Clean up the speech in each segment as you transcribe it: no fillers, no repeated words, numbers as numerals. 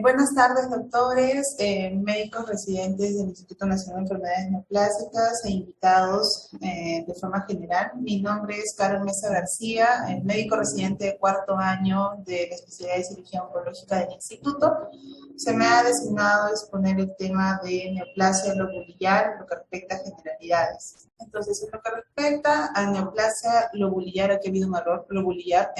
Buenas tardes, doctores, médicos residentes del Instituto Nacional de Enfermedades Neoplásicas e invitados de forma general. Mi nombre es Carol Mesa García, médico residente de cuarto año de la especialidad de cirugía oncológica del instituto. Se me ha designado exponer el tema de neoplasia lobulillar en lo que respecta a generalidades. Entonces, en lo que respecta a neoplasia lobulillar, aquí ha habido un error, lobulillar,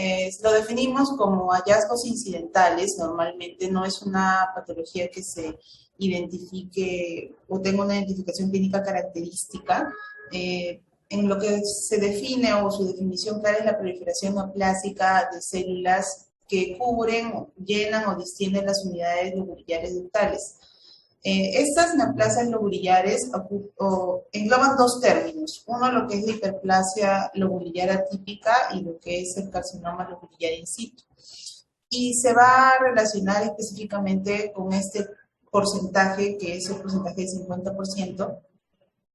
lo definimos como hallazgos incidentales. Normalmente no es una patología que se identifique o tenga una identificación clínica característica. En lo que se define o su definición clara es la proliferación neoplásica de células que cubren, llenan o distienden las unidades lobulillares ductales. Estas neoplasias lobulillares engloban dos términos. Uno, lo que es la hiperplasia lobulillar atípica y lo que es el carcinoma lobulillar in situ. Y se va a relacionar específicamente con este porcentaje, que es el porcentaje de 50%,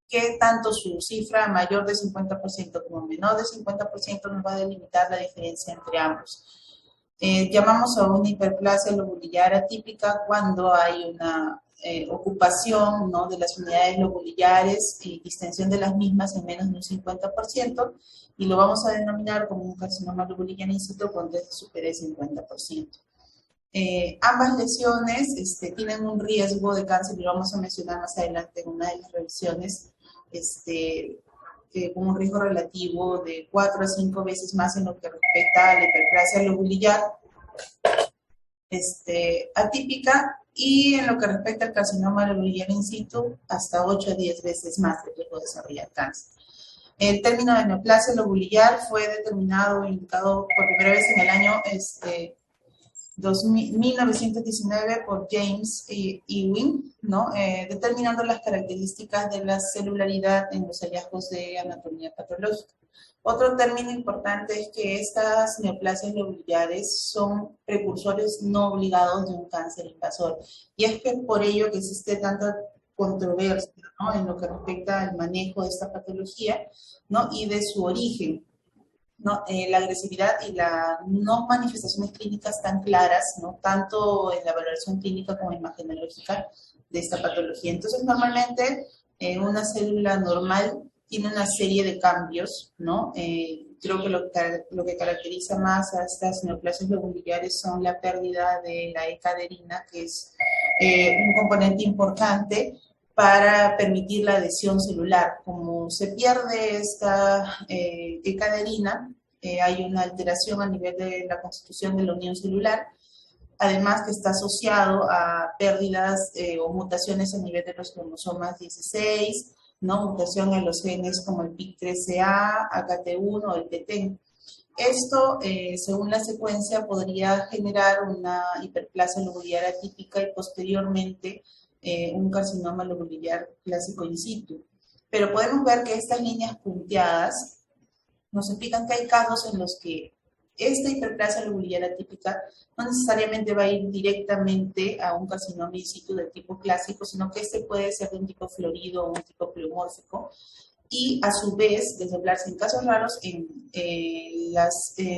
que tanto su cifra mayor de 50% como menor de 50% nos va a delimitar la diferencia entre ambos. Llamamos a una hiperplasia lobulillar atípica cuando hay una ocupación, ¿no?, de las unidades lobulillares y distensión de las mismas en menos de un 50%, y lo vamos a denominar como un carcinoma lobulillar in situ cuando supere el 50%. Ambas lesiones tienen un riesgo de cáncer, y lo vamos a mencionar más adelante en una de las revisiones, con un riesgo relativo de 4 a 5 veces más en lo que respecta a la hiperplasia lobulillar atípica, y en lo que respecta al carcinoma lobulillar in situ, hasta 8 a 10 veces más de riesgo de desarrollar cáncer. El término de neoplasia lobulillar fue determinado e indicado por primera vez en el año 1919 por James Ewing, ¿no? Determinando las características de la celularidad en los hallazgos de anatomía patológica. Otro término importante es que estas neoplasias lobulillares son precursores no obligados de un cáncer invasor, y es que por ello que existe tanta controversia, ¿no?, en lo que respecta al manejo de esta patología, ¿no?, y de su origen, ¿no? La agresividad y las no manifestaciones clínicas tan claras, ¿no?, tanto en la valoración clínica como imagenológica de esta patología. Entonces, normalmente, una célula normal tiene una serie de cambios, ¿no? Creo que lo que caracteriza más a estas neoplasias lobulillares son la pérdida de la E-caderina, que es un componente importante para permitir la adhesión celular. Como se pierde esta E-caderina, hay una alteración a nivel de la constitución de la unión celular, además que está asociado a pérdidas o mutaciones a nivel de los cromosomas 16, ¿no?, mutación en los genes como el PIK3CA, AKT1 o el PTEN. Esto, según la secuencia, podría generar una hiperplasia lobulillar atípica y posteriormente un carcinoma lobulillar clásico in situ. Pero podemos ver que estas líneas punteadas nos explican que hay casos en los que esta hiperplasia lobulillar atípica no necesariamente va a ir directamente a un carcinoma in situ del tipo clásico, sino que puede ser de un tipo florido o un tipo pleomórfico, y a su vez desdoblarse en casos raros en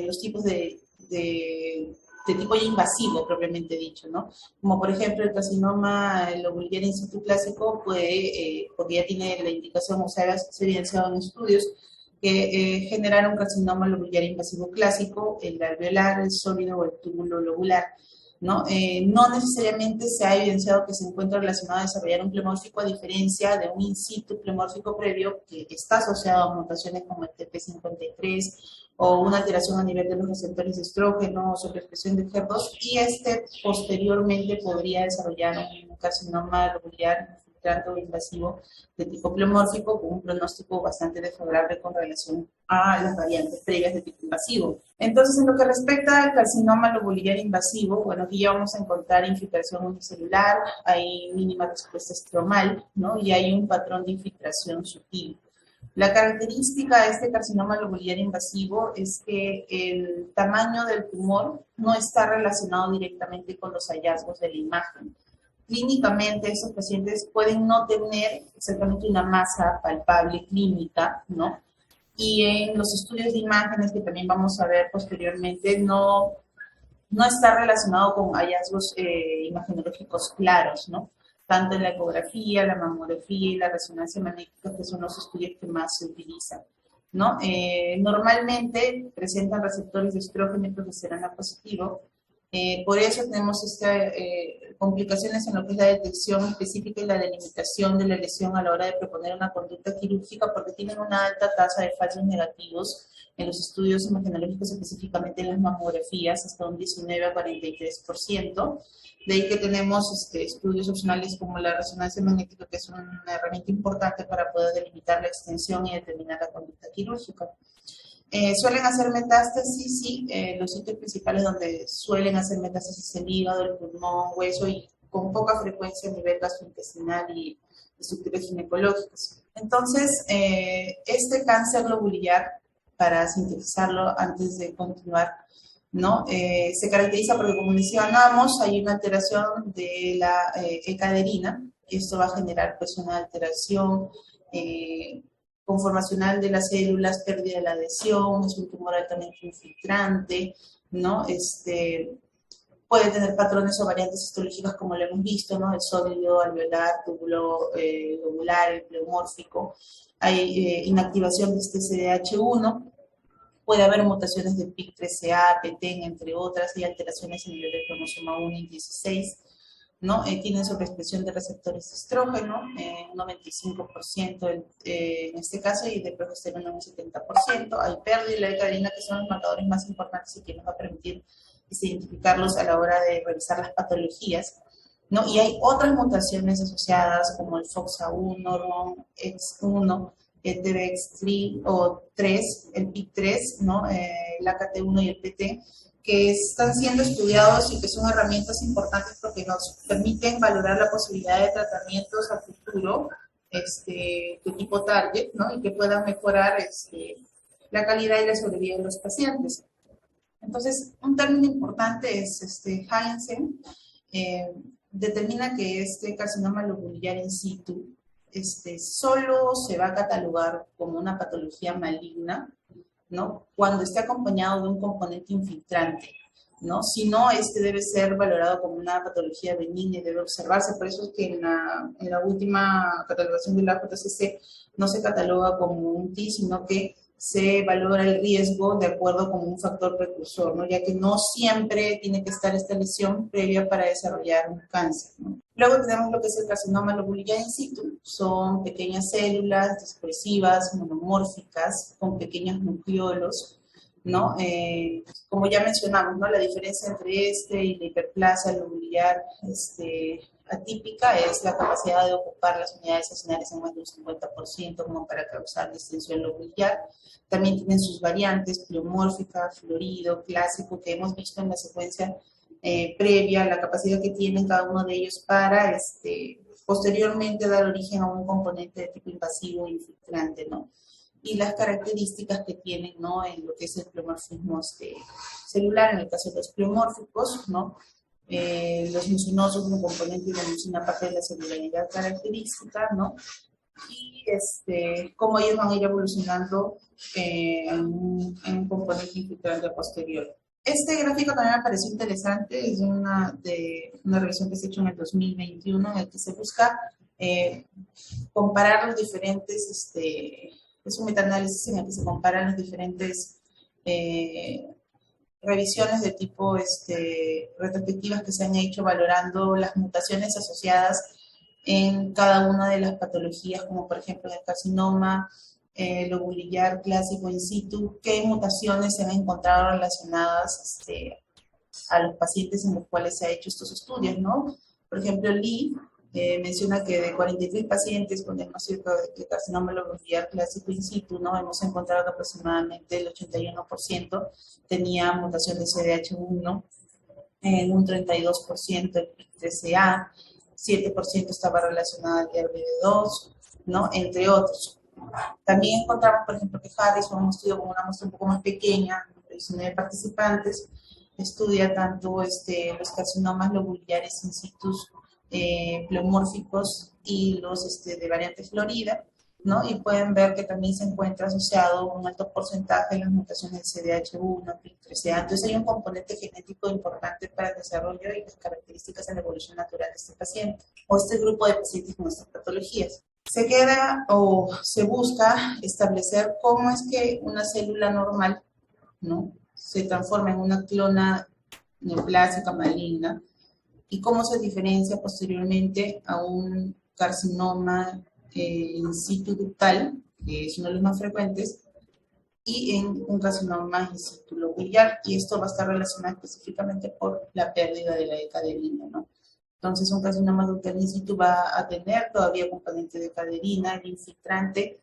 los tipos de tipo ya invasivo, propiamente dicho, ¿no? Como por ejemplo el carcinoma lobulillar in situ clásico puede, porque ya tiene la indicación, o sea, se ha evidenciado en estudios, que generar un carcinoma lobulillar invasivo clásico, el alveolar, el sólido o el túbulo lobular, ¿no? No necesariamente se ha evidenciado que se encuentra relacionado a desarrollar un pleomórfico, a diferencia de un in situ pleomórfico previo que está asociado a mutaciones como el TP53 o una alteración a nivel de los receptores de estrógeno o sobreexpresión de HER2, y posteriormente podría desarrollar un carcinoma lobulillar infiltrante invasivo de tipo pleomórfico con un pronóstico bastante desfavorable con relación a las variantes previas de tipo invasivo. Entonces, en lo que respecta al carcinoma lobulillar invasivo, bueno, aquí ya vamos a encontrar infiltración unicelular, hay mínima respuesta estromal, ¿no?, y hay un patrón de infiltración sutil. La característica de este carcinoma lobulillar invasivo es que el tamaño del tumor no está relacionado directamente con los hallazgos de la imagen. Clínicamente, estos pacientes pueden no tener exactamente una masa palpable clínica, ¿no? Y en los estudios de imágenes, que también vamos a ver posteriormente, no no está relacionado con hallazgos imagenológicos claros, ¿no? Tanto en la ecografía, la mamografía y la resonancia magnética, que son los estudios que más se utilizan, ¿no? Normalmente presentan receptores de estrógeno y progesterona positivo. Por eso tenemos complicaciones en lo que es la detección específica y la delimitación de la lesión a la hora de proponer una conducta quirúrgica, porque tienen una alta tasa de falsos negativos en los estudios imagenológicos, específicamente en las mamografías, hasta un 19 a 43%. De ahí que tenemos estudios opcionales como la resonancia magnética, que es una herramienta importante para poder delimitar la extensión y determinar la conducta quirúrgica. ¿Suelen hacer metástasis? Sí, los sitios principales donde suelen hacer metástasis el hígado, el pulmón, hueso y con poca frecuencia a nivel gastrointestinal y estructuras ginecológicas. Entonces, este cáncer lobulillar, para sintetizarlo antes de continuar, ¿no? Se caracteriza porque, como mencionamos, hay una alteración de la E-caderina, y esto va a generar pues una alteración conformacional de las células, pérdida de la adhesión, es un tumor altamente infiltrante, ¿no? Puede tener patrones o variantes histológicas como lo hemos visto, ¿no? El sólido, alveolar, túbulo lobular, el pleomórfico. Hay inactivación de este CDH1, puede haber mutaciones de PIK3CA, PTEN, entre otras, y alteraciones en el nivel de cromosoma 1 y 16, ¿no? Tienen sobreexpresión de receptores de estrógeno, un 95% en este caso, y de progesterona un 70%. Hay pérdida de cadena, que son los marcadores más importantes y que nos va a permitir identificarlos a la hora de revisar las patologías, ¿no? Y hay otras mutaciones asociadas como el FOXA1, RONX1, el TBX3 o 3, el PIK3, ¿no? El AKT1 y el PT, que están siendo estudiados y que son herramientas importantes porque nos permiten valorar la posibilidad de tratamientos a futuro de tipo target, ¿no? Y que puedan mejorar la calidad y la sobrevida de los pacientes. Entonces, un término importante es Haagensen determina que este carcinoma lobulillar in situ solo se va a catalogar como una patología maligna, ¿no? Cuando esté acompañado de un componente infiltrante, ¿no? Si no, debe ser valorado como una patología benigna y debe observarse. Por eso es que en la última catalogación de la JCC no se cataloga como un TI, sino que se valora el riesgo de acuerdo con un factor precursor, ¿no? Ya que no siempre tiene que estar esta lesión previa para desarrollar un cáncer, ¿no? Luego tenemos lo que es el carcinoma lobulillar in situ. Son pequeñas células dispersivas, monomórficas, con pequeños nucleolos, ¿no? Como ya mencionamos, ¿no? La diferencia entre y la hiperplasia lobulillar atípica es la capacidad de ocupar las unidades accionarias en más de un 50% como para causar distensión lobulillar. También tienen sus variantes, pleomórfica, florido, clásico, que hemos visto en la secuencia previa, la capacidad que tienen cada uno de ellos para posteriormente dar origen a un componente de tipo invasivo e infiltrante, ¿no? Y las características que tienen, ¿no? En lo que es el pleomorfismo celular, en el caso de los pleomórficos, ¿no? Los mucinosos como componente de la mucina, parte de la celularidad característica, ¿no? Y cómo ellos van a ir evolucionando en un componente infiltrante posterior. Este gráfico también me pareció interesante, es una revisión que se ha hecho en el 2021, en el que se busca comparar los diferentes, es un metaanálisis en el que se comparan los diferentes revisiones de tipo retrospectivas que se han hecho valorando las mutaciones asociadas en cada una de las patologías, como por ejemplo en el carcinoma lobulillar clásico in situ, qué mutaciones se han encontrado relacionadas a los pacientes en los cuales se han hecho estos estudios, ¿no? Por ejemplo, Lee menciona que de 43 pacientes con diagnóstico de carcinoma lobulillar clásico in situ, ¿no? Hemos encontrado que aproximadamente el 81% tenía mutación de CDH1, en un 32% el PIK3CA, 7% estaba relacionada al DRBD2, ¿no? Entre otros. También encontramos, por ejemplo, que Harrison, un estudio con una muestra un poco más pequeña, 19 participantes, estudia tanto los carcinomas lobulillares in situ pleomórficos y los de variante florida, ¿no? Y pueden ver que también se encuentra asociado un alto porcentaje de las mutaciones de CDH1, PIK3CA. Entonces hay un componente genético importante para el desarrollo y las características de la evolución natural de este paciente o este grupo de pacientes con estas patologías. Se queda o se busca establecer cómo es que una célula normal, ¿no?, se transforma en una clona neoplásica maligna y cómo se diferencia posteriormente a un carcinoma in situ ductal, que es uno de los más frecuentes, y en un carcinoma in situ lobular, y esto va a estar relacionado específicamente por la pérdida de la caderina, ¿no? Entonces, un carcinoma ductal in situ va a tener todavía componente de caderina, el infiltrante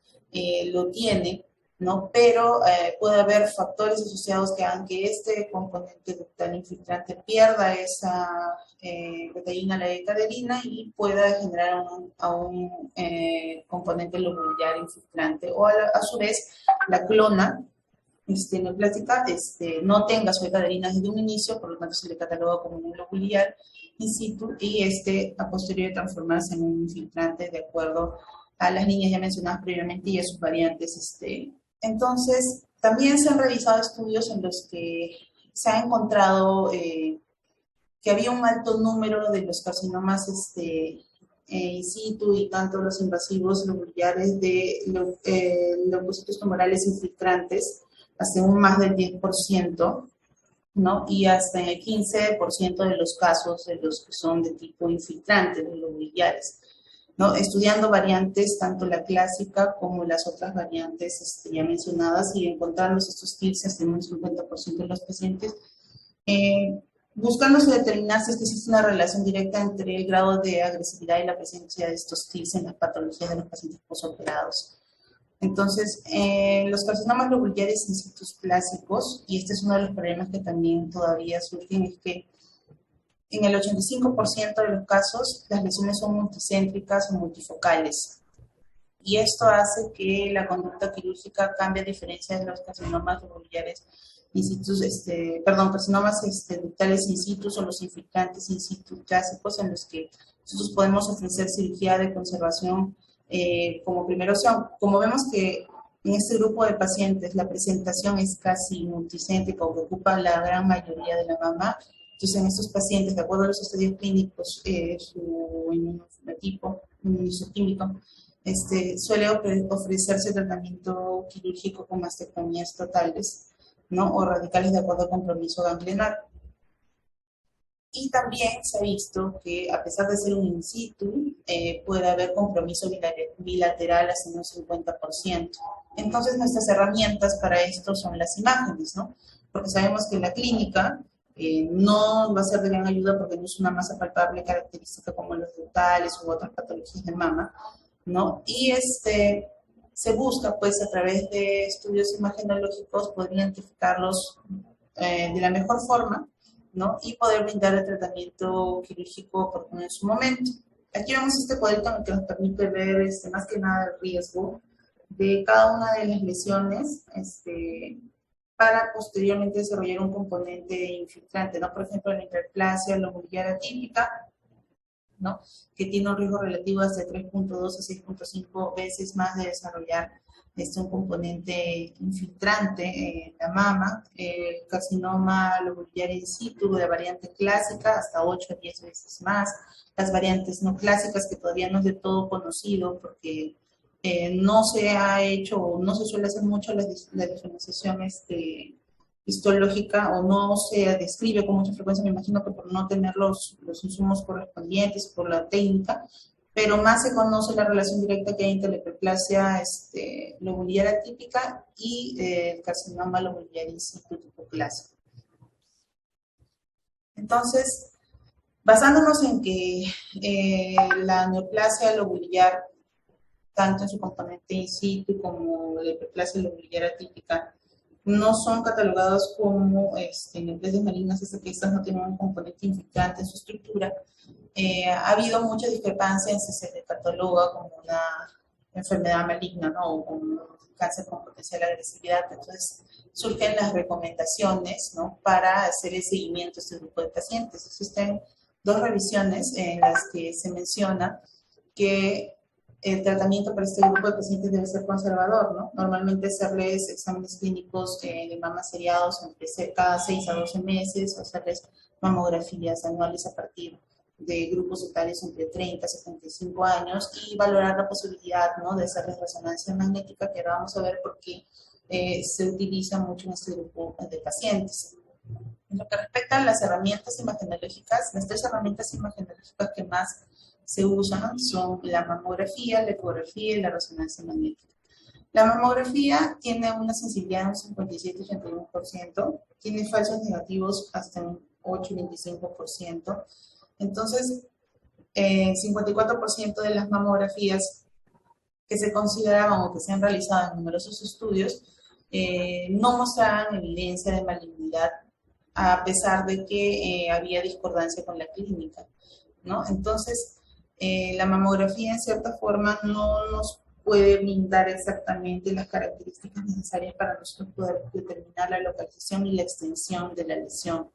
lo tiene, ¿no? Pero puede haber factores asociados que hagan que este componente ductal infiltrante pierda esa proteína, la caderina, y pueda generar un componente lobular infiltrante. O a su vez, la clona neoplástica no tenga su caderina desde un inicio, por lo tanto se le cataloga como un lobular in situ, y a posteriori transformarse en un infiltrante de acuerdo a las líneas ya mencionadas previamente y a sus variantes. Entonces, también se han realizado estudios en los que se ha encontrado que había un alto número de los carcinomas in situ y tanto los invasivos lobulares de leucocitos tumorales infiltrantes, hasta un más del 10%, ¿no? Y hasta en el 15% de los casos de los que son de tipo infiltrante, de lobulares, ¿no? Estudiando variantes, tanto la clásica como las otras variantes ya mencionadas, y encontrando estos tips hasta un 50% de los pacientes, buscando determinar si existe una relación directa entre el grado de agresividad y la presencia de estos tips en las patologías de los pacientes posoperados. Entonces, los carcinomas lobulares in situ clásicos, y este es uno de los problemas que también todavía surgen, es que en el 85% de los casos las lesiones son multicéntricas o multifocales. Y esto hace que la conducta quirúrgica cambie a diferencia de los carcinomas lobulares in situ, carcinomas ductales in situ o los infiltrantes in situ clásicos, en los que nosotros podemos ofrecer cirugía de conservación como primera opción. Como vemos que en este grupo de pacientes la presentación es casi multicéntrica o que ocupa la gran mayoría de la mama, entonces en estos pacientes, de acuerdo a los estudios clínicos, su inmunofenotipo, inmunohistoquímico, suele ofrecerse tratamiento quirúrgico con mastectomías totales, ¿no?, o radicales de acuerdo al compromiso ganglionar. Y también se ha visto que, a pesar de ser un in situ, puede haber compromiso bilateral hasta un 50%. Entonces, nuestras herramientas para esto son las imágenes, ¿no? Porque sabemos que en la clínica no va a ser de gran ayuda porque no es una masa palpable característica como los ductales u otras patologías de mama, ¿no? Y se busca, pues, a través de estudios imagenológicos, poder identificarlos de la mejor forma, ¿no?, y poder brindar el tratamiento quirúrgico oportuno en su momento. Aquí vemos este cuadrito en el que nos permite ver más que nada el riesgo de cada una de las lesiones para posteriormente desarrollar un componente infiltrante, ¿no? Por ejemplo, la hiperplasia lobular atípica, ¿no?, que tiene un riesgo relativo hasta 3.2 a 6.5 veces más de desarrollar un componente infiltrante en la mama. El carcinoma lobular in situ de variante clásica hasta 8 a 10 veces más. Las variantes no clásicas, que todavía no es de todo conocido porque no se ha hecho o no se suele hacer mucho la diferenciación histológica, o no se describe con mucha frecuencia, me imagino que por no tener los insumos correspondientes, por la técnica, pero más se conoce la relación directa que hay entre la hiperplasia lobular atípica y el carcinoma lobular in situ tipo clásico. Entonces, basándonos en que la neoplasia lobular, tanto en su componente in situ como la hiperplasia lobular atípica, no son catalogados como neoplasias malignas hasta que estas no tienen un componente infiltrante en su estructura. Ha habido mucha discrepancia en si se le cataloga como una enfermedad maligna, ¿no?, o como un cáncer con potencial agresividad. Entonces surgen las recomendaciones, ¿no?, para hacer el seguimiento a este grupo de pacientes. Existen dos revisiones en las que se menciona que el tratamiento para este grupo de pacientes debe ser conservador, ¿no? Normalmente hacerles exámenes clínicos de mama seriados entre cada 6 a 12 meses, o hacerles mamografías anuales a partir de grupos etarios entre 30 y 75 años y valorar la posibilidad, ¿no?, de hacerles resonancia magnética, que ahora vamos a ver por qué se utiliza mucho en este grupo de pacientes. En lo que respecta a las herramientas imagenológicas, las 3 herramientas imagenológicas que más se usan son la mamografía, la ecografía y la resonancia magnética. La mamografía tiene una sensibilidad de un 57-81%, tiene falsos negativos hasta un 8-25%. Entonces, 54% de las mamografías que se consideraban o que se han realizado en numerosos estudios no mostraban evidencia de malignidad, a pesar de que había discordancia con la clínica, ¿no? Entonces, la mamografía en cierta forma no nos puede brindar exactamente las características necesarias para nosotros poder determinar la localización y la extensión de la lesión.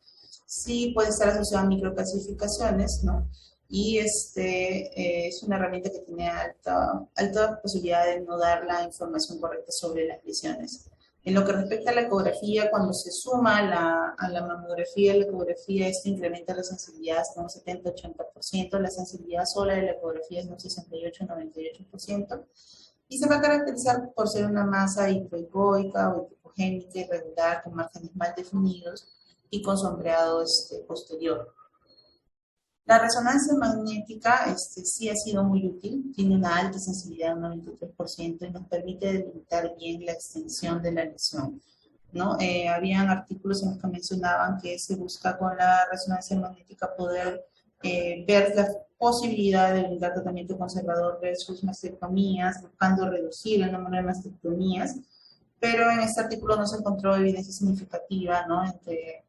Sí puede estar asociada a microcalcificaciones, ¿no? Y es una herramienta que tiene alta posibilidad de no dar la información correcta sobre las lesiones. En lo que respecta a la ecografía, cuando se suma a la mamografía, la ecografía incrementa la sensibilidad hasta un 70-80%, la sensibilidad sola de la ecografía es un 68-98%, y se va a caracterizar por ser una masa hipoecoica o hipogénica irregular con márgenes mal definidos y con sombreado posterior. La resonancia magnética sí ha sido muy útil, tiene una alta sensibilidad, un 93%, y nos permite delimitar bien la extensión de la lesión, ¿no? Habían artículos en los que mencionaban que se busca con la resonancia magnética poder ver la posibilidad de brindar tratamiento conservador versus mastectomías, buscando reducir el número de mastectomías, pero en este artículo no se encontró evidencia significativa, ¿no?, entre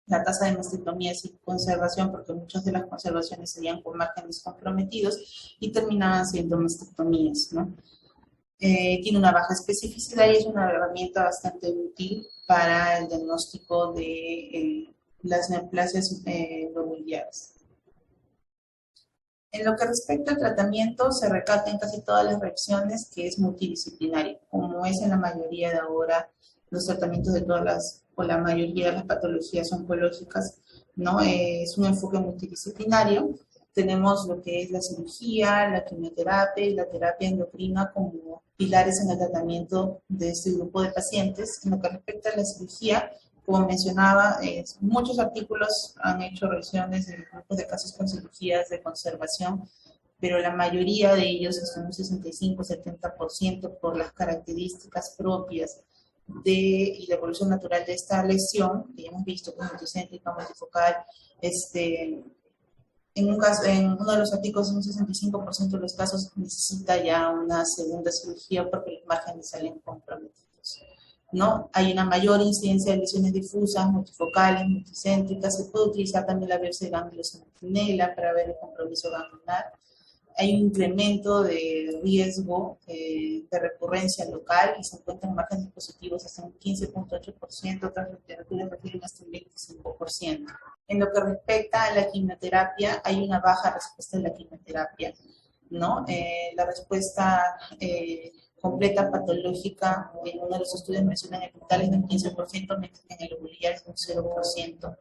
la tasa de mastectomías y conservación, porque muchas de las conservaciones serían con márgenes comprometidos y terminaban siendo mastectomías, ¿no? Tiene una baja especificidad y es una herramienta bastante útil para el diagnóstico de las neoplasias lobuliares. En lo que respecta al tratamiento, se recalca en casi todas las reacciones que es multidisciplinario, como es en la mayoría de ahora los tratamientos de todas o la mayoría de las patologías oncológicas, ¿no? Es un enfoque multidisciplinario. Tenemos lo que es la cirugía, la quimioterapia y la terapia endocrina como pilares en el tratamiento de este grupo de pacientes. En lo que respecta a la cirugía, como mencionaba, muchos artículos han hecho revisiones de grupos de casos con cirugías de conservación, pero la mayoría de ellos, hasta un 65-70%, por las características propias y la evolución natural de esta lesión, que ya hemos visto como multicéntrica, multifocal, en uno de los artículos, un 65% de los casos necesita ya una segunda cirugía porque los márgenes salen comprometidos, ¿no? Hay una mayor incidencia de lesiones difusas, multifocales, multicéntricas. Se puede utilizar también la biopsia de ganglios centinela para ver el compromiso ganglionar. Hay un incremento de riesgo de recurrencia local y se encuentran márgenes positivos hasta un 15.8%, otras literaturas refieren hasta un 25%. En lo que respecta a la quimioterapia, hay una baja respuesta en la quimioterapia, ¿no? La respuesta completa patológica en uno de los estudios mencionan el total es de un 15%, mientras que en el lobular es de un 0%.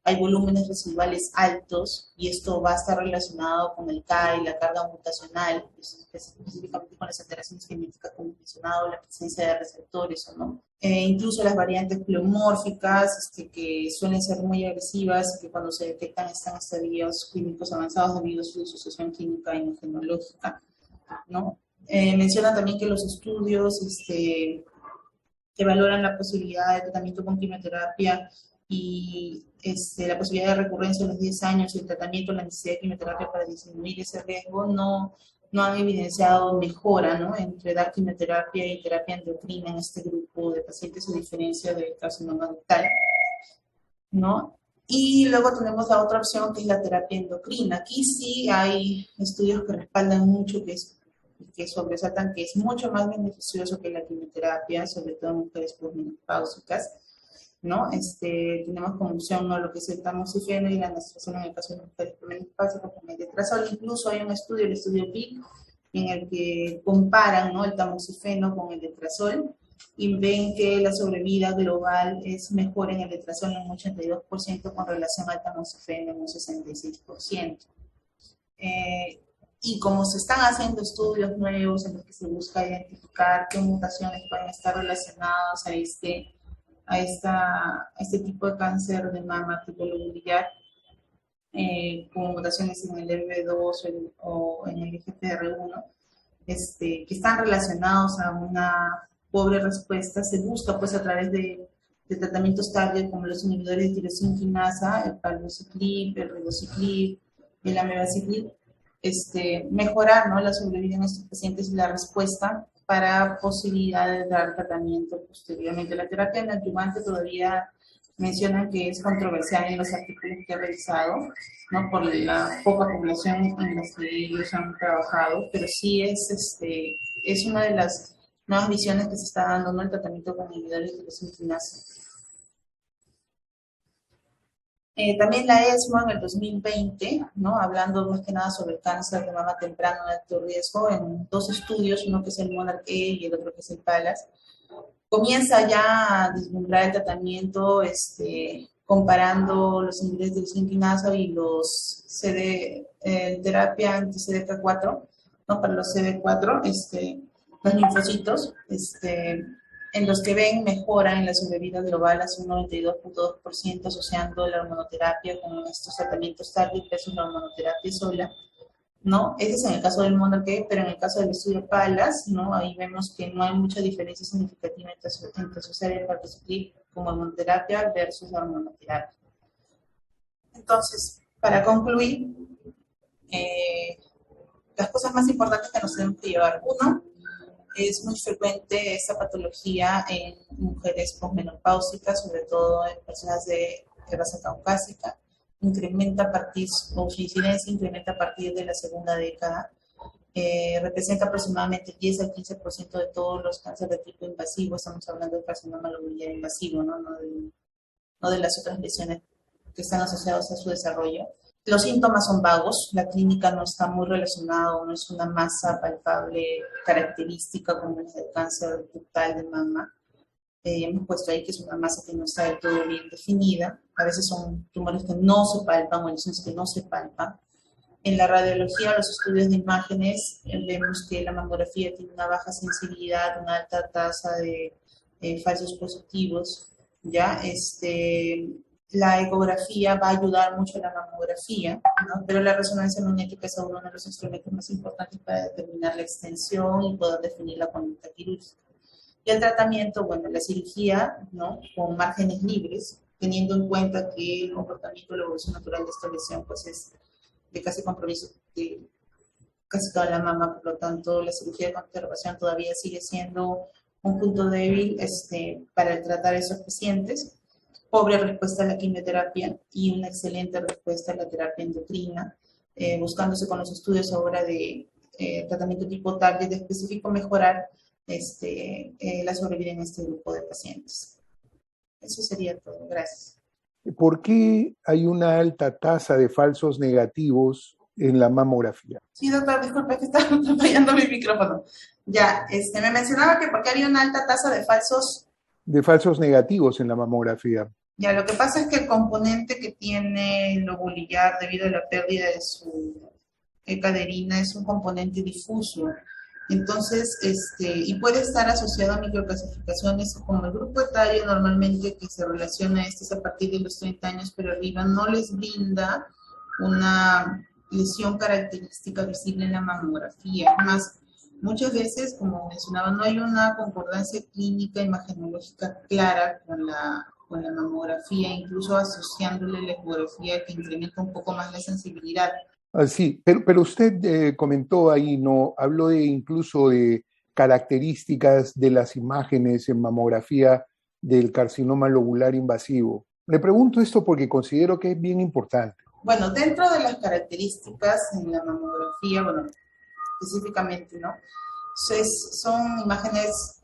Hay volúmenes residuales altos y esto va a estar relacionado con el CAI, la carga mutacional, específicamente con las alteraciones genéticas como mencionado, la presencia de receptores o no. Incluso las variantes pleomórficas que suelen ser muy agresivas y que cuando se detectan están en estadios clínicos avanzados debido a su disociación química inmunológica, ¿no? Menciona también que los estudios que valoran la posibilidad de tratamiento con quimioterapia y la posibilidad de recurrencia a los 10 años y el tratamiento, la necesidad de quimioterapia para disminuir ese riesgo, no han evidenciado mejora, ¿no?, entre dar quimioterapia y terapia endocrina en este grupo de pacientes, a diferencia del carcinoma ductal, ¿no? Y luego tenemos la otra opción, que es la terapia endocrina. Aquí sí hay estudios que respaldan mucho que sobresaltan que es mucho más beneficioso que la quimioterapia, sobre todo en mujeres posmenopáusicas, ¿no? Tenemos como opción, ¿no?, lo que es el tamoxifeno y la anastrozol en el caso de las mujeres posmenopáusicas con el letrozol. Incluso hay un estudio, el estudio PIC, en el que comparan, ¿no?, el tamoxifeno con el letrozol y ven que la sobrevida global es mejor en el letrozol en un 82% con relación al tamoxifeno en un 66%. Y como se están haciendo estudios nuevos en los que se busca identificar qué mutaciones pueden estar relacionadas a este tipo de cáncer de mama tipo lobulillar, con mutaciones en el ERB2 o en el IGFR1, que están relacionados a una pobre respuesta, se busca pues a través de tratamientos tarde como los inhibidores de tirosina quinasa, el palbociclib, el ribociclib, el amebaciclib, mejorar, ¿no?, la sobrevida en estos pacientes y la respuesta para posibilidad de dar tratamiento posteriormente. La terapia neoadyuvante todavía mencionan que es controversial en los artículos que he revisado, ¿no?, por la poca población en la que ellos han trabajado, pero sí es una de las nuevas visiones que se está dando, ¿no?, el tratamiento con inhibidores de tirosina quinasa. También la ESMO en el 2020, ¿no?, hablando más que nada sobre el cáncer de mama temprano de alto riesgo, en 2 estudios, uno que es el MONARCH-E y el otro que es el PALAS, comienza ya a vislumbrar el tratamiento comparando los inhibidores de tirosina quinasa y los terapia anti-CDK4, ¿no?, para los CD4, los linfocitos, en los que ven mejora en la sobrevida global hacia un 92.2%, asociando la hormonoterapia con estos tratamientos tardios versus la hormonoterapia sola, ¿no? Ese es en el caso del MONARCH, pero en el caso del estudio PALAS, ¿no?, ahí vemos que no hay mucha diferencia significativa entre asociar el palbociclib como hormonoterapia versus la hormonoterapia. Entonces, para concluir, las cosas más importantes que nos tenemos que llevar. Uno, es muy frecuente esta patología en mujeres posmenopáusicas, sobre todo en personas de raza caucásica. Su incidencia incrementa a partir de la segunda década. Representa aproximadamente el 10 al 15% de todos los cánceres de tipo invasivo. Estamos hablando del carcinoma lobulillar invasivo, ¿no? No de las otras lesiones que están asociadas a su desarrollo. Los síntomas son vagos, la clínica no está muy relacionada, no es una masa palpable característica como es el cáncer ductal de mama. Hemos puesto ahí que es una masa que no está del todo bien definida. A veces son tumores que no se palpan o lesiones que no se palpan. En la radiología, los estudios de imágenes, vemos que la mamografía tiene una baja sensibilidad, una alta tasa de falsos positivos, ¿ya? La ecografía va a ayudar mucho a la mamografía, ¿no?, pero la resonancia magnética es uno de los instrumentos más importantes para determinar la extensión y poder definir la conducta quirúrgica. Y el tratamiento, bueno, la cirugía, ¿no?, con márgenes libres, teniendo en cuenta que el comportamiento de la evolución natural de esta lesión pues es de casi compromiso de casi toda la mama, por lo tanto la cirugía de conservación todavía sigue siendo un punto débil para tratar a esos pacientes. Pobre respuesta a la quimioterapia y una excelente respuesta a la terapia endocrina, buscándose con los estudios ahora de tratamiento tipo target específico mejorar la sobrevida en este grupo de pacientes. Eso sería todo. Gracias. ¿Por qué hay una alta tasa de falsos negativos en la mamografía? Sí, doctor, disculpe que estaba fallando mi micrófono. Ya, me mencionaba que porque había una alta tasa de falsos negativos en la mamografía. Ya, lo que pasa es que el componente que tiene el lobulillar debido a la pérdida de su caderina es un componente difuso. Entonces, y puede estar asociado a microclasificaciones como el grupo etario normalmente que se relaciona es a partir de los 30 años, pero arriba no les brinda una lesión característica visible en la mamografía. Más, muchas veces, como mencionaba, no hay una concordancia clínica imagenológica clara con la mamografía, incluso asociándole la ecografía que incrementa un poco más la sensibilidad. Sí, pero usted comentó ahí, ¿no? Habló incluso de características de las imágenes en mamografía del carcinoma lobular invasivo. Le pregunto esto porque considero que es bien importante. Bueno, dentro de las características en la mamografía, bueno, específicamente, ¿no?, son imágenes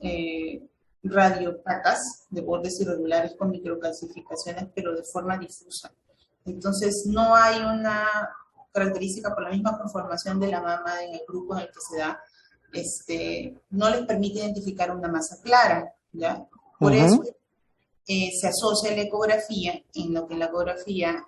radiopacas de bordes irregulares con microcalcificaciones, pero de forma difusa. Entonces, no hay una característica por la misma conformación de la mama en el grupo en el que se da, no les permite identificar una masa clara, ¿ya? Por eso se asocia la ecografía, en lo que en la ecografía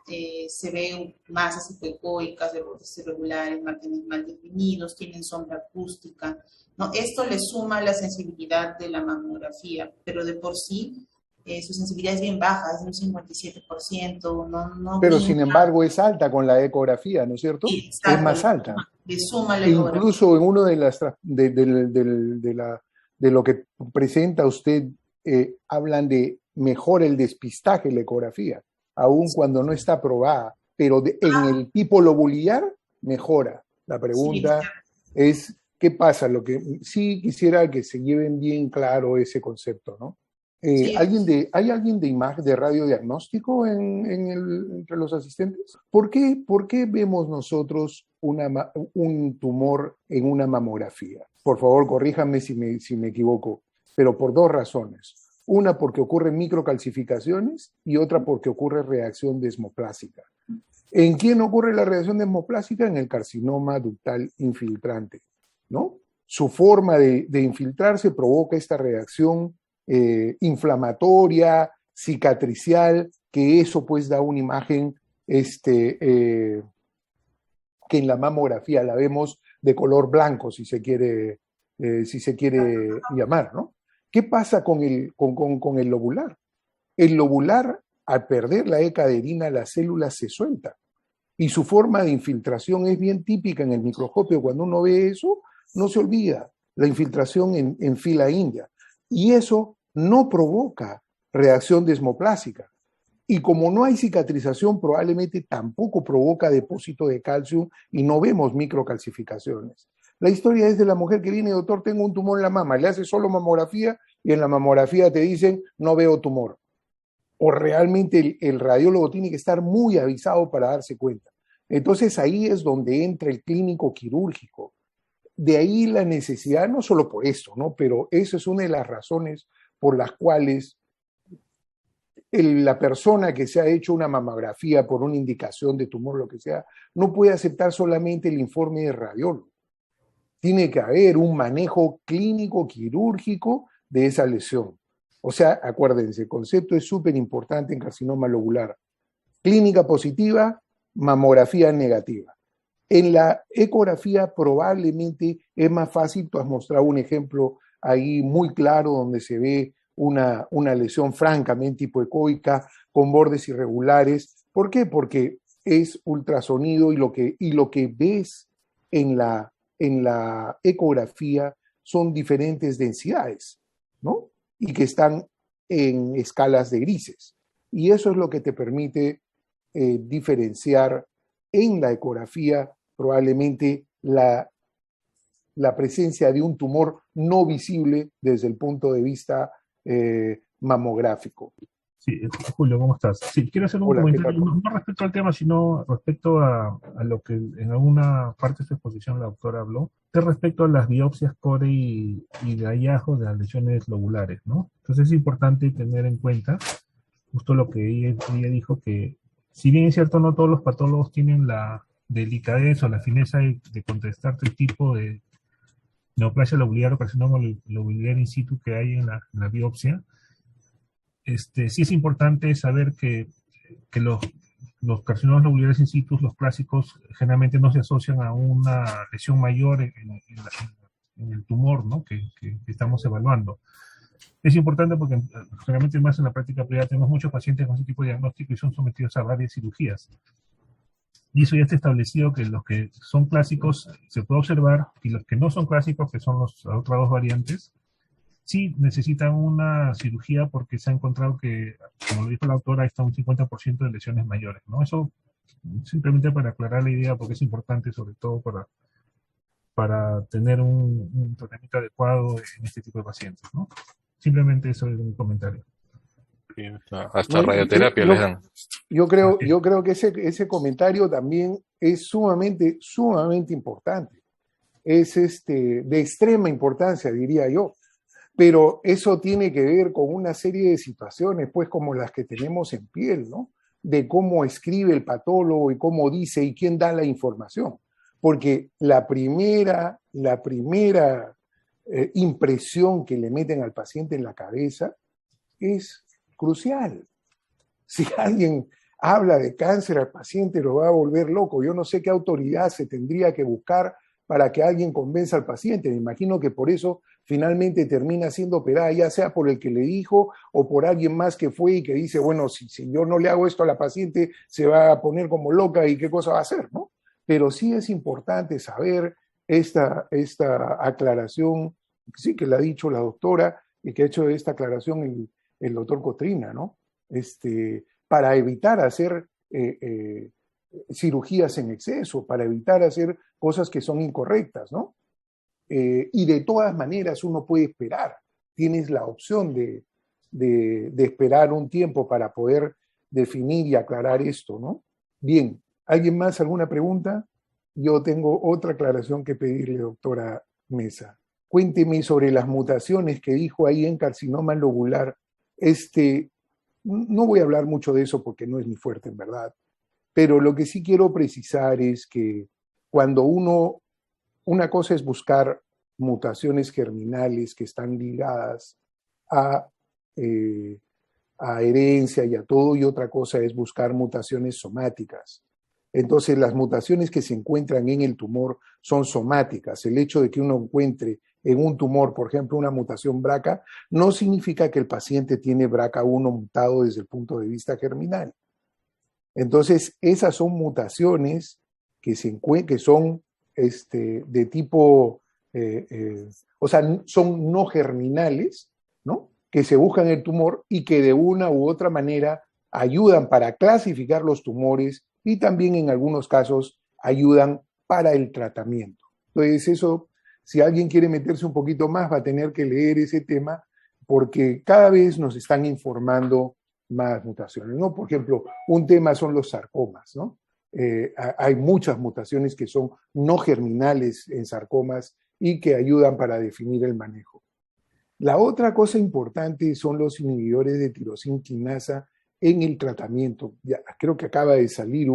se ven masas hipoecoicas de bordes irregulares, márgenes mal definidos, tienen sombra acústica, ¿no? Esto le suma la sensibilidad de la mamografía, pero de por sí su sensibilidad es bien baja, es de un 57%, no pero brinca. sin embargo es alta con la ecografía, ¿no es cierto? Exacto, es más alta. Le suma la ecografía. Incluso en uno de lo que presenta usted, hablan de mejora el despistaje la ecografía, aun cuando no está aprobada, pero en el tipo lobular mejora. La pregunta es, ¿qué pasa? Lo que sí quisiera que se lleven bien claro ese concepto, ¿no? ¿Hay alguien de radiodiagnóstico entre los asistentes? ¿Por qué vemos nosotros un tumor en una mamografía? Por favor, corríjanme si me equivoco, pero por dos razones. Una porque ocurren microcalcificaciones y otra porque ocurre reacción desmoplásica. ¿En quién ocurre la reacción desmoplásica? En el carcinoma ductal infiltrante, ¿no? Su forma de infiltrarse provoca esta reacción inflamatoria, cicatricial, que eso pues da una imagen que en la mamografía la vemos de color blanco, si se quiere llamar, ¿no? ¿Qué pasa con el lobular? El lobular, al perder la E-caderina, la célula se suelta. Y su forma de infiltración es bien típica en el microscopio. Cuando uno ve eso, no se olvida la infiltración en fila india. Y eso no provoca reacción desmoplásica. Y como no hay cicatrización, probablemente tampoco provoca depósito de calcio y no vemos microcalcificaciones. La historia es de la mujer que viene, doctor, tengo un tumor en la mama, le hace solo mamografía y en la mamografía te dicen, no veo tumor. O realmente el radiólogo tiene que estar muy avisado para darse cuenta. Entonces ahí es donde entra el clínico quirúrgico. De ahí la necesidad, no solo por esto, ¿no? Pero eso es una de las razones por las cuales la persona que se ha hecho una mamografía por una indicación de tumor, lo que sea, no puede aceptar solamente el informe de radiólogo. Tiene que haber un manejo clínico quirúrgico de esa lesión. O sea, acuérdense, el concepto es súper importante en carcinoma lobular. Clínica positiva, mamografía negativa. En la ecografía probablemente es más fácil, tú has mostrado un ejemplo ahí muy claro donde se ve una lesión francamente hipoecoica con bordes irregulares. ¿Por qué? Porque es ultrasonido y lo que ves en la ecografía son diferentes densidades, ¿no? Y que están en escalas de grises. Y eso es lo que te permite diferenciar en la ecografía probablemente la presencia de un tumor no visible desde el punto de vista mamográfico. Sí, Julio, ¿cómo estás? Sí, quiero hacer un comentario, no respecto al tema, sino respecto a lo que en alguna parte de su exposición la doctora habló, respecto a las biopsias core y de hallazgo de las lesiones lobulares, ¿no? Entonces es importante tener en cuenta justo lo que ella dijo, que si bien es cierto, no todos los patólogos tienen la delicadeza o la fineza de contestarte el tipo de neoplasia lobular o carcinoma lobular in situ que hay en la biopsia. Sí es importante saber que los carcinomas lobulares in situ, los clásicos, generalmente no se asocian a una lesión mayor en el tumor, ¿no? que estamos evaluando. Es importante porque generalmente más en la práctica privada tenemos muchos pacientes con ese tipo de diagnóstico y son sometidos a varias cirugías. Y eso ya está establecido que los que son clásicos se puede observar y los que no son clásicos, que son las otras dos variantes, sí necesitan una cirugía porque se ha encontrado que, como lo dijo la autora, está un 50% de lesiones mayores, ¿no? Eso simplemente para aclarar la idea, porque es importante sobre todo para tener un tratamiento adecuado en este tipo de pacientes, ¿no? Simplemente eso es un comentario. Hasta radioterapia les dan. Yo creo que ese comentario también es sumamente importante. Es de extrema importancia, diría yo. Pero eso tiene que ver con una serie de situaciones, pues como las que tenemos en piel, ¿no? de cómo escribe el patólogo y cómo dice y quién da la información. Porque la primera impresión que le meten al paciente en la cabeza es crucial. Si alguien habla de cáncer al paciente, lo va a volver loco. Yo no sé qué autoridad se tendría que buscar para que alguien convenza al paciente. Me imagino que por eso finalmente termina siendo operada, ya sea por el que le dijo o por alguien más que fue y que dice, bueno, si yo no le hago esto a la paciente, se va a poner como loca y qué cosa va a hacer, ¿no? Pero sí es importante saber esta aclaración, sí que la ha dicho la doctora y que ha hecho esta aclaración el doctor Cotrina, ¿no? Para evitar hacer cirugías en exceso, para evitar hacer cosas que son incorrectas, ¿no? Y de todas maneras uno puede esperar, tienes la opción de esperar un tiempo para poder definir y aclarar esto, ¿no? Bien, ¿alguien más alguna pregunta? Yo tengo otra aclaración que pedirle, doctora Mesa. Cuénteme sobre las mutaciones que dijo ahí en carcinoma lobular. No voy a hablar mucho de eso porque no es mi fuerte, en verdad, pero lo que sí quiero precisar es que cuando una cosa es buscar mutaciones germinales que están ligadas a herencia y a todo, y otra cosa es buscar mutaciones somáticas. Entonces, las mutaciones que se encuentran en el tumor son somáticas. El hecho de que uno encuentre en un tumor, por ejemplo, una mutación BRCA, no significa que el paciente tiene BRCA1 mutado desde el punto de vista germinal. Entonces, esas son mutaciones que son de tipo, o sea, son no germinales, ¿no? Que se buscan en el tumor y que de una u otra manera ayudan para clasificar los tumores y también en algunos casos ayudan para el tratamiento. Entonces eso, si alguien quiere meterse un poquito más, va a tener que leer ese tema porque cada vez nos están informando más mutaciones, ¿no? Por ejemplo, un tema son los sarcomas, ¿no? Hay muchas mutaciones que son no germinales en sarcomas y que ayudan para definir el manejo. La otra cosa importante son los inhibidores de tirosina quinasa en el tratamiento. Ya, creo que acaba de salir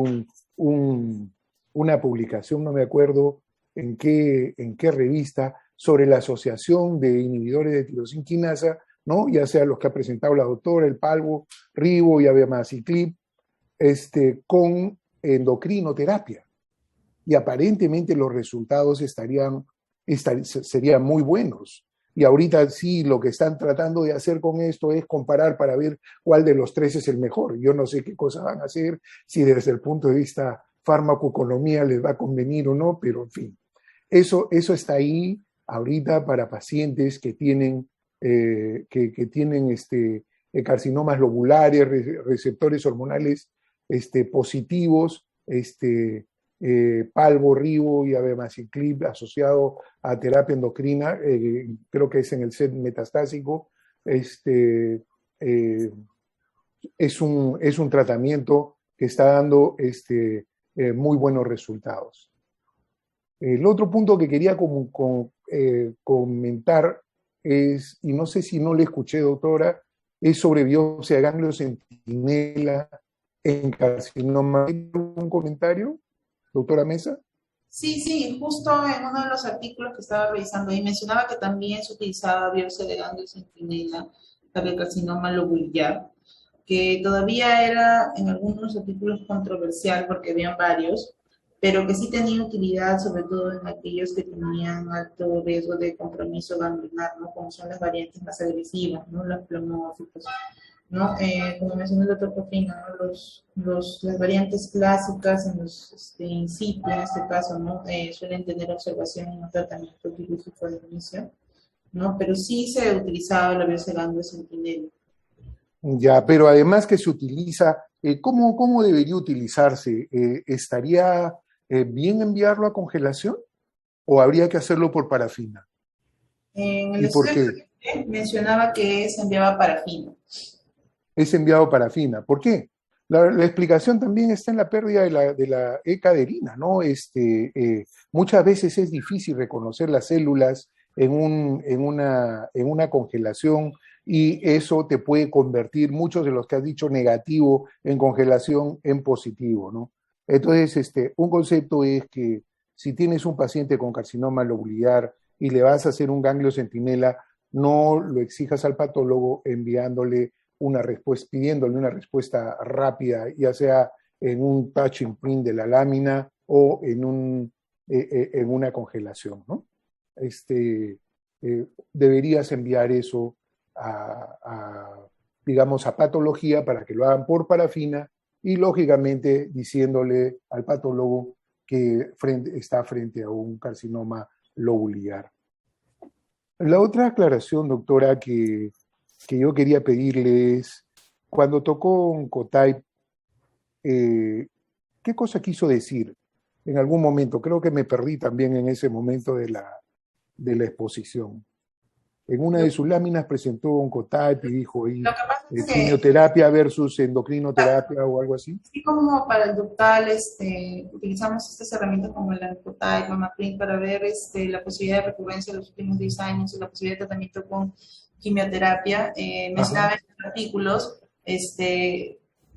una publicación, no me acuerdo en qué revista, sobre la asociación de inhibidores de tirosina quinasa, ¿no? Ya sea los que ha presentado la doctora, el palbo, ribo y abemaciclib, con endocrinoterapia. Y aparentemente los resultados serían muy buenos. Y ahorita sí, lo que están tratando de hacer con esto es comparar para ver cuál de los tres es el mejor. Yo no sé qué cosas van a hacer, si desde el punto de vista farmacoeconomía les va a convenir o no, pero en fin. Eso está ahí ahorita para pacientes que tienen, carcinomas lobulares, receptores hormonales positivos, palbo, ribo y abemaciclib asociado a terapia endocrina, creo que es en el set metastásico, es un tratamiento que está dando muy buenos resultados. El otro punto que quería comentar es, y no sé si no le escuché, doctora, es sobre biopsia de ganglio centinela en carcinoma. ¿Hay algún comentario, doctora Mesa? Sí, justo en uno de los artículos que estaba revisando ahí mencionaba que también se utilizaba biopsia de ganglio centinela para el carcinoma lobular, que todavía era en algunos artículos controversial porque habían varios, pero que sí tenía utilidad, sobre todo en aquellos que tenían alto riesgo de compromiso ganglionar, ¿no? Como son las variantes más agresivas, ¿no? Los pleomórficos, ¿no? Como mencionó el doctor Cotrina, ¿no? Las variantes clásicas en los in situ, en este caso, ¿no? Suelen tener observación en un tratamiento quirúrgico de inicio, ¿no? Pero sí se utilizaba la biopsia de ganglio centinela. Ya, pero además que se utiliza, ¿cómo debería utilizarse? ¿Estaría bien enviarlo a congelación o habría que hacerlo por parafina? En el estudio mencionaba que se enviaba parafina. Es enviado parafina. ¿Por qué? La explicación también está en la pérdida de la E-caderina, ¿no? Muchas veces es difícil reconocer las células en una congelación y eso te puede convertir, muchos de los que has dicho negativo en congelación, en positivo, ¿no? Entonces, un concepto es que si tienes un paciente con carcinoma lobular y le vas a hacer un ganglio centinela, no lo exijas al patólogo enviándole una respuesta, pidiéndole una respuesta rápida, ya sea en un touch imprint de la lámina o en una congelación, ¿no? Deberías enviar eso digamos, a patología para que lo hagan por parafina y, lógicamente, diciéndole al patólogo que está frente a un carcinoma lobular. La otra aclaración, doctora, que yo quería pedirle es, cuando tocó Oncotype, ¿qué cosa quiso decir en algún momento? Creo que me perdí también en ese momento de la exposición. En una de sus láminas presentó Oncotype y dijo ahí, quimioterapia versus endocrinoterapia o algo así. Así como para el ductal, utilizamos estas herramientas como el Oncotype, MammaPrint, para ver la posibilidad de recurrencia de los últimos 10 años y la posibilidad de tratamiento con quimioterapia. Mencionaba en los artículos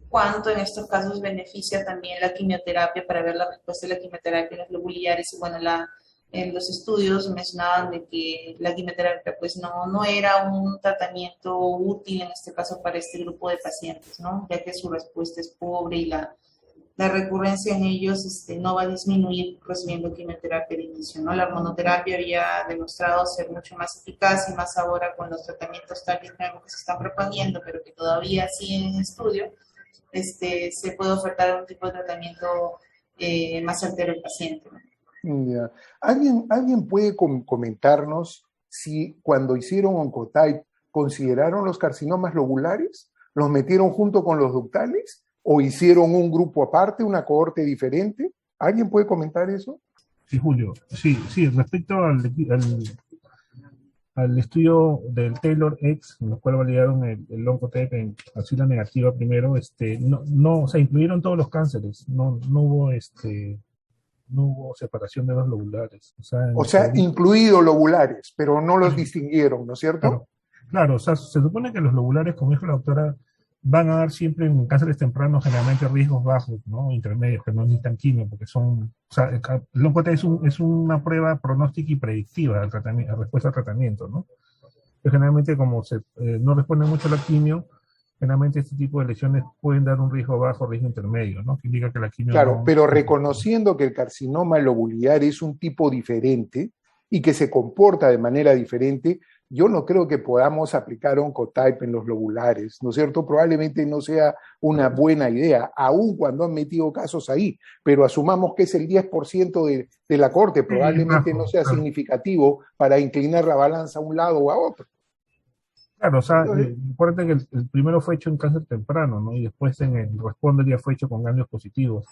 cuánto en estos casos beneficia también la quimioterapia para ver la respuesta de la quimioterapia en los lobulares. Y bueno, en los estudios mencionaban de que la quimioterapia pues no era un tratamiento útil en este caso para este grupo de pacientes, ¿no? Ya que su respuesta es pobre y la recurrencia en ellos no va a disminuir recibiendo quimioterapia de inicio, ¿no? La hormonoterapia había demostrado ser mucho más eficaz y más ahora con los tratamientos target nuevos que se están proponiendo, pero que todavía siguen en estudio, se puede ofertar un tipo de tratamiento más certero al paciente, ¿no? Yeah. ¿Alguien puede comentarnos si cuando hicieron Oncotype consideraron los carcinomas lobulares? ¿Los metieron junto con los ductales? ¿O hicieron un grupo aparte, una cohorte diferente? ¿Alguien puede comentar eso? Sí, Julio. Sí, respecto al estudio del Taylor X, en el cual validaron el Oncotype en axila negativa primero, o sea, incluyeron todos los cánceres, no hubo separación de los lobulares. O sea, incluidos lobulares, pero no los distinguieron, ¿no es cierto? Claro, o sea, se supone que los lobulares, como dijo la doctora, van a dar siempre en cánceres tempranos generalmente riesgos bajos, ¿no? Intermedios, que no necesitan quimio, porque o sea, el Oncotype es una prueba pronóstica y predictiva a respuesta al tratamiento, ¿no? Pero generalmente como no responde mucho a la quimio, generalmente este tipo de lesiones pueden dar un riesgo bajo, riesgo intermedio, ¿no? Que indica que la quimio claro, pero reconociendo que el carcinoma lobular es un tipo diferente y que se comporta de manera diferente, yo no creo que podamos aplicar Oncotype en los lobulares, ¿no es cierto? Probablemente no sea una buena idea, aun cuando han metido casos ahí, pero asumamos que es el 10% de la corte, probablemente no sea significativo para inclinar la balanza a un lado o a otro. Claro, o sea, recuerden que el primero fue hecho en cáncer temprano, ¿no? Y después en el Responder ya fue hecho con ganglios positivos.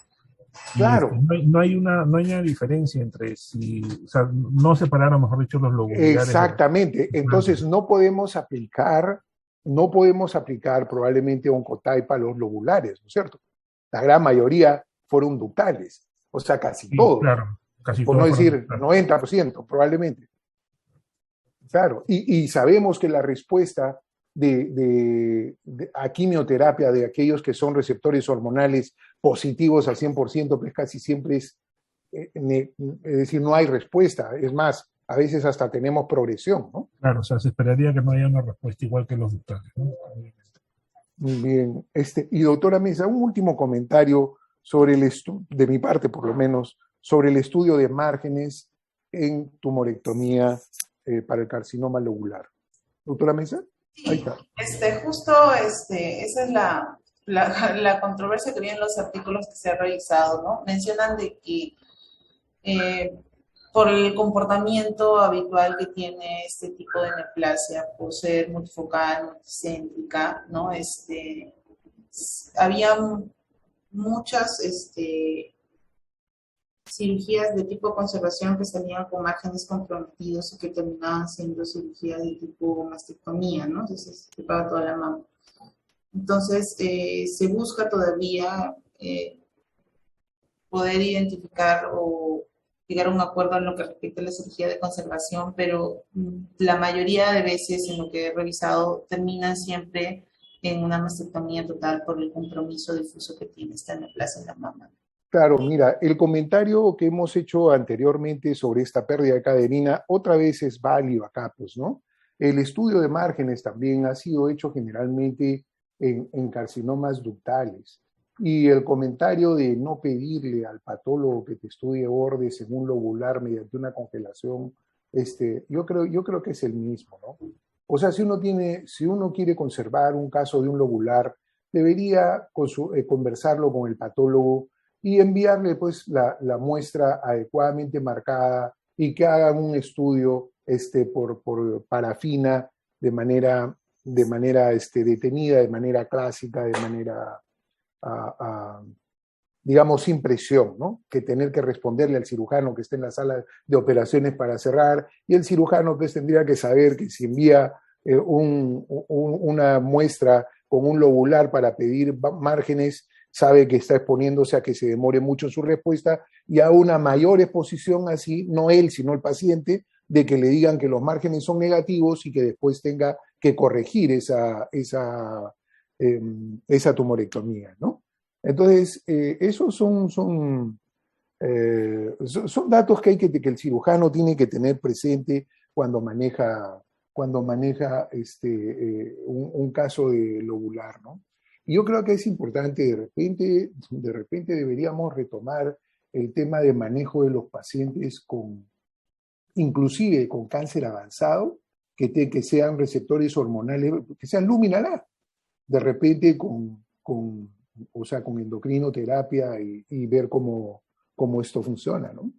Claro. No hay una diferencia entre o sea, no separaron, mejor dicho, los lobulares. Exactamente. Entonces no podemos aplicar probablemente Oncotype a los lobulares, ¿no es cierto? La gran mayoría fueron ductales, o sea, casi todos. Claro, casi por todos. No decir 90%, probablemente. Claro, y sabemos que la respuesta a quimioterapia de aquellos que son receptores hormonales positivos al 100%, pues casi siempre es decir, no hay respuesta. Es más, a veces hasta tenemos progresión, ¿no? Claro, o sea, se esperaría que no haya una respuesta igual que los ductales, ¿no? Muy bien. Y doctora Mesa, un último comentario sobre de mi parte por lo menos, sobre el estudio de márgenes en tumorectomía para el carcinoma lobular. ¿Doctora Mesa? Sí, ahí está. Esa es la controversia que viene en los artículos que se han realizado, ¿no? Mencionan de que por el comportamiento habitual que tiene este tipo de neoplasia, por ser multifocal, multicéntrica, ¿no? Había muchas cirugías de tipo conservación que salían con márgenes comprometidos y que terminaban siendo cirugías de tipo mastectomía, ¿no? Entonces se para toda la mama. Entonces se busca todavía poder identificar o llegar a un acuerdo en lo que respecta a la cirugía de conservación, pero la mayoría de veces en lo que he revisado terminan siempre en una mastectomía total por el compromiso difuso que tiene esta neoplasia en la mama. Claro, mira, el comentario que hemos hecho anteriormente sobre esta pérdida de caderina otra vez es válido acá, pues, ¿no? El estudio de márgenes también ha sido hecho generalmente en carcinomas ductales. Y el comentario de no pedirle al patólogo que te estudie bordes en un lobular mediante una congelación, yo creo que es el mismo, ¿no? O sea, si uno quiere conservar un caso de un lobular, debería conversarlo con el patólogo y enviarle pues la muestra adecuadamente marcada y que hagan un estudio por parafina de manera detenida, de manera clásica, de manera, digamos, sin presión, ¿no? Que tener que responderle al cirujano que está en la sala de operaciones para cerrar, y el cirujano pues tendría que saber que si envía una muestra con un lobular para pedir márgenes, sabe que está exponiéndose a que se demore mucho su respuesta y a una mayor exposición así, no él, sino el paciente, de que le digan que los márgenes son negativos y que después tenga que corregir esa tumorectomía, ¿no? Entonces, esos son datos que el cirujano tiene que tener presente cuando maneja un caso de lobular, ¿no? Y yo creo que es importante, de repente deberíamos retomar el tema de manejo de los pacientes inclusive con cáncer avanzado, que sean receptores hormonales, que sean luminal A, de repente con endocrinoterapia y ver cómo esto funciona, ¿no?